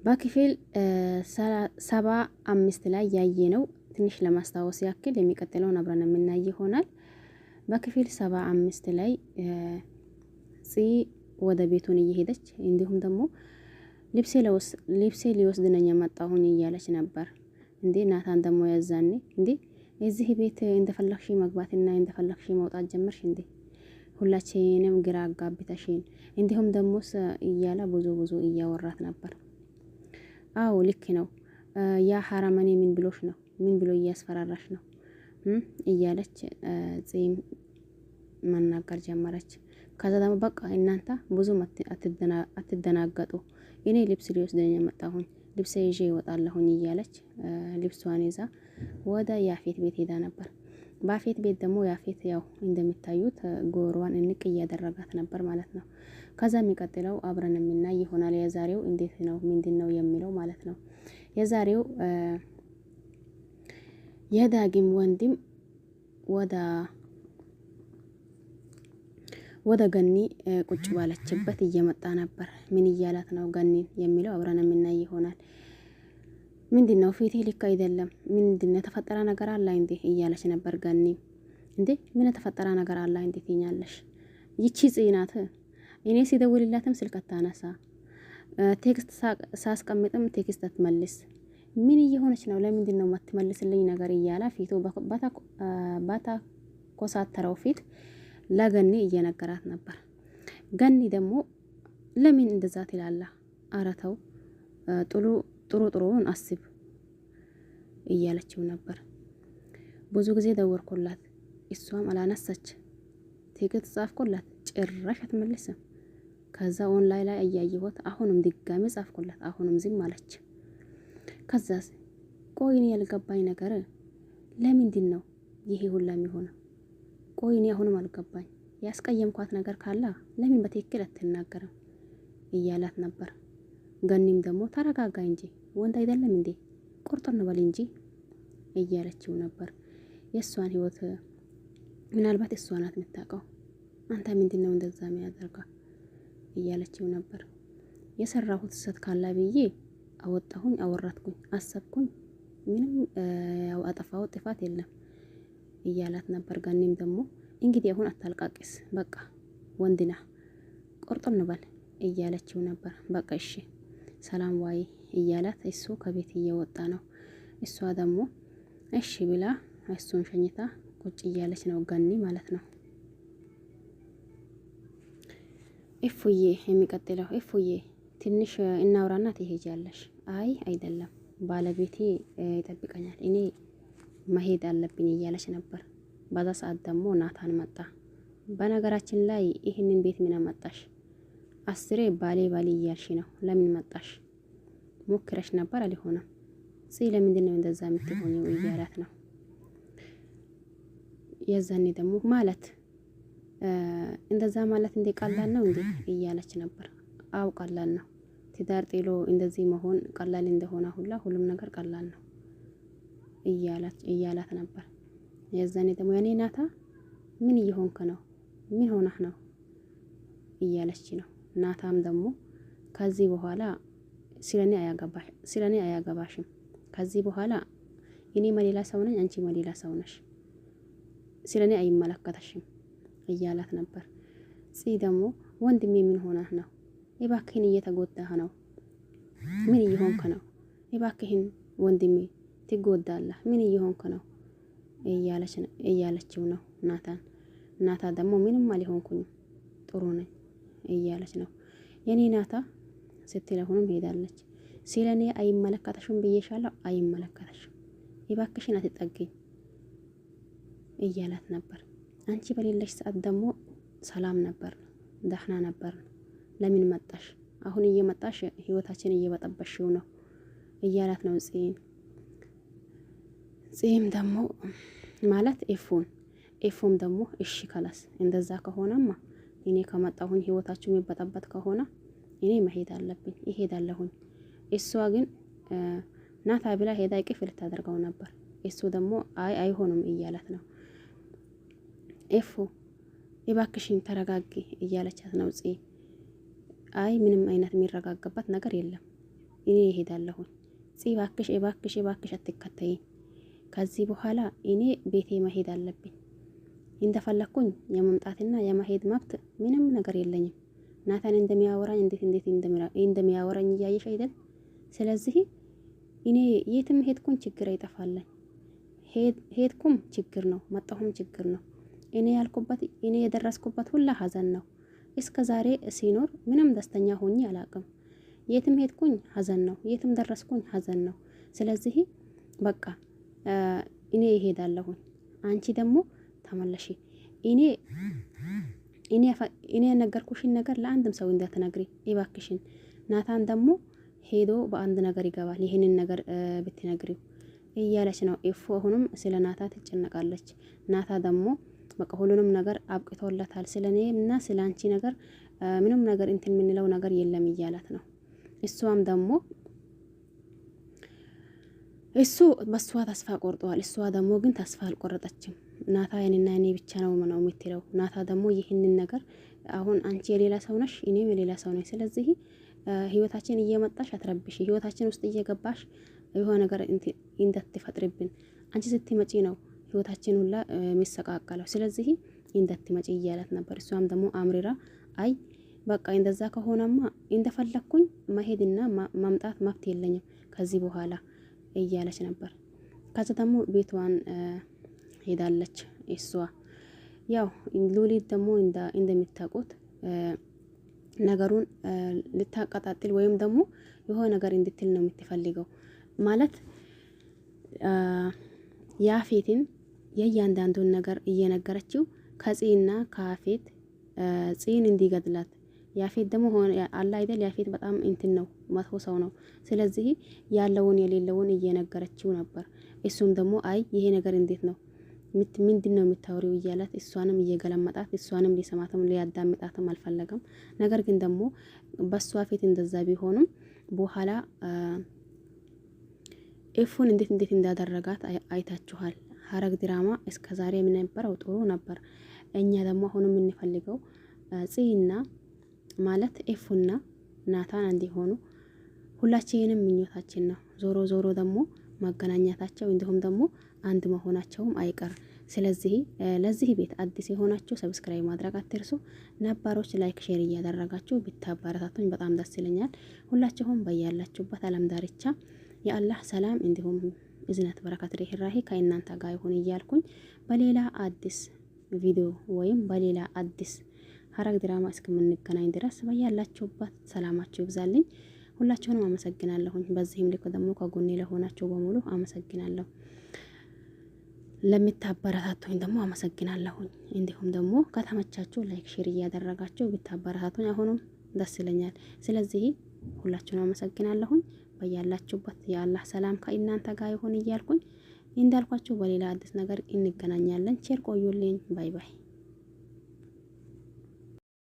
በክፍል 75 ላይ ያየነው ትንሽ ለማስታወስ ያክል የሚቀጥለውን አብረን የምናይ ይሆናል። በክፍል 75 ላይ ፂ ወደ ቤቱን እየሄደች እንዲሁም ደግሞ ልብሴ ሊወስድ ነኝ የመጣሁኝ እያለች ነበር። እንዴ ናታን ደግሞ ያዛኔ እንዴ እዚህ ቤት እንደፈለግሽ መግባትና እንደፈለግሽ መውጣት ጀመርሽ እንዴ? ሁላችንም ግራ አጋብተሽን እንዲሁም ደግሞ እያለ ብዙ እያወራት ነበር። አዎ ልክ ነው። ያ ሐራመኔ ምን ብሎሽ ነው? ምን ብሎ እያስፈራራሽ ነው? እያለች ፂም መናገር ጀመረች። ከዛ ደግሞ በቃ እናንተ ብዙም አትደናገጡ፣ እኔ ልብስ ሊወስደኝ የመጣሁኝ ልብስ ይዤ ይወጣለሁኝ እያለች ልብሷን ይዛ ወደ ያፌት ቤት ሄዳ ነበር። ባፌት ቤት ደግሞ ያፌት ያው እንደሚታዩት ጎሮዋን እንቅ እያደረጋት ነበር ማለት ነው። ከዛ የሚቀጥለው አብረን የምናይ ይሆናል። የዛሬው እንዴት ነው ምንድነው የሚለው ማለት ነው። የዛሬው የዳግም ወንድም ወደ ገኒ ቁጭ ባለችበት እየመጣ ነበር። ምን እያላት ነው ገኒን የሚለው አብረን የምናይ ይሆናል። ምንድነው ፊቴ ልክ አይደለም፣ ምንድነው የተፈጠረ ነገር አለ እንዴ እያለች ነበር ገኒ። እንዴ ምን የተፈጠረ ነገር አለ እንዴ ትኛለሽ? ይቺ ጽናት እኔ ሲደውልላትም ስልክ አታነሳ፣ ቴክስት ሳስቀምጥም ቴክስት አትመልስ፣ ምን እየሆነች ነው? ለምንድን ነው የማትመልስልኝ ነገር እያለ ፊቱ ኮሳተረው ፊት ለገኒ እየነገራት ነበር። ገኒ ደግሞ ለምን እንደዛ ትላለህ? ኧረ ተው ጥሩውን አስብ እያለችው ነበር። ብዙ ጊዜ ደወልኩላት እሷም አላነሳች፣ ቴክስት ጻፍኩላት ጭራሽ አትመልስም። ከዛ ኦንላይን ላይ እያየሁት አሁንም ድጋሚ ጻፍኩላት አሁንም ዝም አለች። ከዛስ ቆይ እኔ ያልገባኝ ነገር ለምንድን ነው ይሄ ሁላ የሚሆነው? ቆይ እኔ አሁንም አልገባኝ፣ ያስቀየምኳት ነገር ካለ ለምን በትክክል አትናገርም እያላት ነበር። ገኒም ደግሞ ተረጋጋ እንጂ ወንድ አይደለም እንዴ ቁርጥን በል እንጂ እያለችው ነበር። የእሷን ህይወት ምናልባት እሷ ናት የምታውቀው፣ አንተ ምንድነው እንደዛ የሚያደርጋ እያለችው ነበር። የሰራሁት ስህተት ካለ ብዬ አወጣሁኝ፣ አወራትኩኝ፣ አሰብኩኝ፣ ምንም አጠፋው ጥፋት የለም እያላት ነበር። ገኒም ደግሞ እንግዲህ አሁን አታልቃቅስ፣ በቃ ወንድና ቆርጦን በል እያለችው ነበር። በቃ እሺ ሰላም ዋይ እያላት እሱ ከቤት እየወጣ ነው። እሷ ደግሞ እሺ ብላ እሱን ሸኝታ ቁጭ እያለች ነው ገኒ ማለት ነው። እፉዬ የሚቀጥለው እፉዬ ትንሽ እናውራና ትሄጃለሽ። አይ አይደለም ባለቤቴ ይጠብቀኛል፣ እኔ መሄድ አለብኝ እያለች ነበር። በዛ ሰዓት ደግሞ ናታን መጣ። በነገራችን ላይ ይህንን ቤት ምን አመጣሽ? አስሬ ባሌ እያልሽ ነው፣ ለምን መጣሽ? ሞክረሽ ነበር አልሆነም። ለምንድን ነው እንደዛ የምትሆኚው እያላት ነው። የዛኔ ደግሞ ማለት እንደዛ ማለት እንደ ቀላል ነው እንዴ እያለች ነበር። አው ቀላል ነው፣ ትዳር ጥሎ እንደዚህ መሆን ቀላል እንደሆነ ሁላ ሁሉም ነገር ቀላል ነው እያላት ነበር። የዛኔ ደግሞ የኔ ናታ ምን እየሆንክ ነው? ምን ሆነህ ነው እያለች ነው። ናታም ደግሞ ከዚህ በኋላ ስለኔ አያገባሽም፣ ከዚህ በኋላ እኔ መሌላ ሰው ነኝ፣ አንቺ መሌላ ሰው ነሽ፣ ስለኔ አይመለከተሽም እያላት ነበር። ደግሞ ወንድሜ ምን ሆነህ ነው? እባክህን እየተጎዳህ ነው፣ ምን እየሆንክ ነው? እባክህን ወንድሜ ትጎዳለህ፣ ምን እየሆንክ ነው እያለችው ነው ናታ ደግሞ ምንም አልሆንኩኝም ጥሩ ነኝ እያለች ነው። የኔ ናታ ስትል አሁንም ሄዳለች። ስለኔ አይመለከተሽም ብዬሻለሁ፣ አይመለከተሽም፣ እባክሽን አትጠጊኝ እያላት ነበር። አንቺ በሌለሽ ሰዓት ደግሞ ሰላም ነበር፣ ደህና ነበር፣ ለምን መጣሽ? አሁን እየመጣሽ ህይወታችን እየበጠበሽው ነው እያላት ነው። ፂም ደግሞ ማለት ኤፉም ደግሞ እሺ ከላስ እንደዛ ከሆነማ እኔ ከመጣሁኝ ህይወታችሁ የሚበጠበጥ ከሆነ እኔ መሄድ አለብኝ፣ ይሄዳለሁኝ። እሷ ግን ናታ ብላ ሄዳ ይቅፍ ልታደርገው ነበር። እሱ ደግሞ አይሆንም እያላት ነው። ኤፉ እባክሽን ተረጋጊ እያለቻት ነው። ምንም አይነት የሚረጋጋበት ነገር የለም፣ እኔ እሄዳለሁኝ። እባክሽ እባክሽ እባክሽ አትከተይኝ። ከዚህ በኋላ እኔ ቤቴ መሄድ አለብኝ። እንደፈለኩኝ የመምጣትና የመሄድ መብት ምንም ነገር የለኝም። ናታን እንደሚያወራኝ እንዴት እንደሚያወራኝ እያየሽ አይደል? ስለዚህ እኔ የትም ሄድኩኝ ችግር አይጠፋልኝ። ሄድኩም ችግር ነው፣ መጣሁም ችግር ነው። እኔ የደረስኩበት ሁላ ሀዘን ነው። እስከ ዛሬ ሲኖር ምንም ደስተኛ ሆኜ አላቅም። የትም ሄድኩኝ ሀዘን ነው፣ የትም ደረስኩኝ ሀዘን ነው። ስለዚህ በቃ እሄዳለሁኝ። አንቺ ደግሞ ተመለሺ። እኔ የነገርኩሽን ነገር ለአንድም ሰው እንዳትነግሪ እባክሽን። ናታን ደግሞ ሄዶ በአንድ ነገር ይገባል፣ ይህንን ነገር ብትነግሪው እያለች ነው ኢፉ። አሁንም ስለ ናታ ትጨነቃለች። ናታ ደግሞ በቃ ሁሉንም ነገር አብቅቶለታል፣ ስለኔ እና ስለ አንቺ ነገር ምንም ነገር እንትን የምንለው ነገር የለም እያላት ነው። እሷም ደግሞ እሱ በሷ ተስፋ ቆርጧል። እሷ ደግሞ ግን ተስፋ አልቆረጠችም። ናታ እኔና እኔ ብቻ ነው የምትለው። ናታ ደግሞ ይህንን ነገር አሁን አንቺ የሌላ ሰው ነሽ፣ እኔም የሌላ ሰው ነኝ። ስለዚህ ህይወታችን እየመጣሽ አትረብሽ፣ ህይወታችን ውስጥ እየገባሽ የሆነ ነገር እንዳትፈጥርብን። አንቺ ስትመጪ ነው ህይወታችን ሁላ የሚሰቃቀለው። ስለዚህ እንዳትመጪ እያላት ነበር። እሷም ደግሞ አምሪራ አይ በቃ እንደዛ ከሆነማ እንደፈለኩኝ መሄድና ማምጣት መብት የለኝም ከዚህ በኋላ እያለች ነበር። ከዛ ደግሞ ቤቷን ሄዳለች። እሷ ያው ሉሊት ደግሞ እንደምታውቁት ነገሩን ልታቀጣጥል ወይም ደግሞ የሆነ ነገር እንድትል ነው የምትፈልገው። ማለት ያፌትን የእያንዳንዱን ነገር እየነገረችው ከጽና ከአፌት ጽን እንዲገድላት። ያፌት ደግሞ አላ አይደል? ያፌት በጣም እንትን ነው፣ መጥፎ ሰው ነው። ስለዚህ ያለውን የሌለውን እየነገረችው ነበር። እሱም ደግሞ አይ ይሄ ነገር እንዴት ነው ምንድነው የምታወሪው እያላት እሷንም እየገለመጣት እሷንም ሊሰማትም ሊያዳምጣትም አልፈለገም። ነገር ግን ደግሞ በሷ ፊት እንደዛ ቢሆንም በኋላ ኤፉን እንዴት እንዳደረጋት አይታችኋል። ሐረግ ድራማ እስከዛሬ የነበረው ጥሩ ነበር። እኛ ደግሞ አሁን የምንፈልገው ጽና ማለት ኤፉና ናታን እንዲሆኑ ሁላችንም ምኞታችን ነው። ዞሮ ዞሮ ደግሞ ማገናኛታቸው እንዲሁም ደግሞ አንድ መሆናቸውም አይቀር። ስለዚህ ለዚህ ቤት አዲስ የሆናችሁ ሰብስክራይብ ማድረግ አትርሱ። ነባሮች ላይክ ሼር እያደረጋችሁ ብታበረታቱኝ በጣም ደስ ይለኛል። ሁላችሁም በያላችሁበት ዓለም ዳርቻ የአላህ ሰላም እንዲሁም እዝነት በረከት ርህራሄ ከእናንተ ጋር ይሁን እያልኩኝ በሌላ አዲስ ቪዲዮ ወይም በሌላ አዲስ ሐረግ ድራማ እስከምንገናኝ ድረስ በያላችሁበት ሰላማችሁ ይብዛልኝ። ሁላችሁንም አመሰግናለሁኝ። በዚህም ልክ ደግሞ ከጎኔ ለሆናችሁ በሙሉ አመሰግናለሁ። ለምታበረታቱኝ ደግሞ አመሰግናለሁኝ። እንዲሁም ደግሞ ከተመቻችሁ ላይክ ሼር እያደረጋችሁ ብታበረታቱኝ አሁንም ደስ ይለኛል። ስለዚህ ሁላችሁንም አመሰግናለሁኝ። በያላችሁበት የአላህ ሰላም ከእናንተ ጋር ይሁን እያልኩኝ እንዳልኳችሁ በሌላ አዲስ ነገር እንገናኛለን። ቸር ቆዩልኝ። ባይ ባይ።